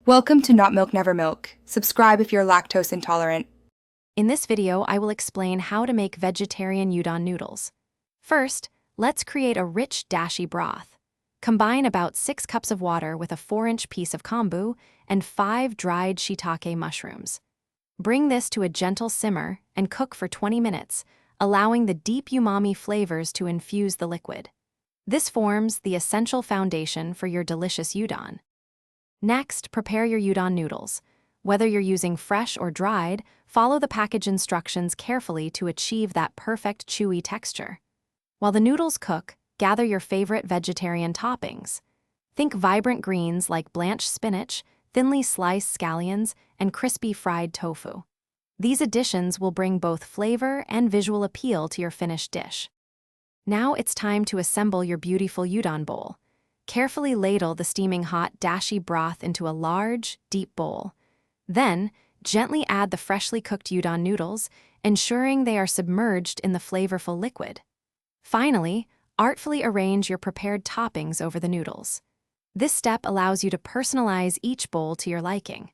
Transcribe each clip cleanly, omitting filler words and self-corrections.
Welcome to Not Milk Never Milk. Subscribe if you're lactose intolerant. In this video, I will explain how to make vegetarian udon noodles. First, let's create a rich, dashi broth. Combine about 6 cups of water with a 4-inch piece of kombu and 5 dried shiitake mushrooms. Bring this to a gentle simmer and cook for 20 minutes, allowing the deep umami flavors to infuse the liquid. This forms the essential foundation for your delicious udon. Next, prepare your udon noodles. Whether you're using fresh or dried, follow the package instructions carefully to achieve that perfect chewy texture. While the noodles cook, gather your favorite vegetarian toppings. Think vibrant greens like blanched spinach, thinly sliced scallions, and crispy fried tofu. These additions will bring both flavor and visual appeal to your finished dish. Now it's time to assemble your beautiful udon bowl. Carefully ladle the steaming hot dashi broth into a large, deep bowl. Then, gently add the freshly cooked udon noodles, ensuring they are submerged in the flavorful liquid. Finally, artfully arrange your prepared toppings over the noodles. This step allows you to personalize each bowl to your liking.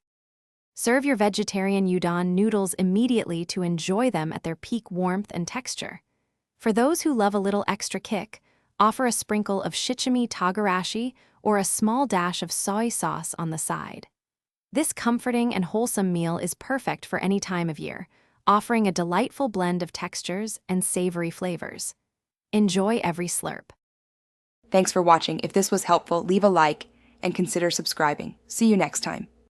Serve your vegetarian udon noodles immediately to enjoy them at their peak warmth and texture. For those who love a little extra kick, offer a sprinkle of shichimi togarashi or a small dash of soy sauce on the side. This comforting and wholesome meal is perfect for any time of year, offering a delightful blend of textures and savory flavors. Enjoy every slurp. Thanks for watching. If this was helpful, leave a like and consider subscribing. See you next time.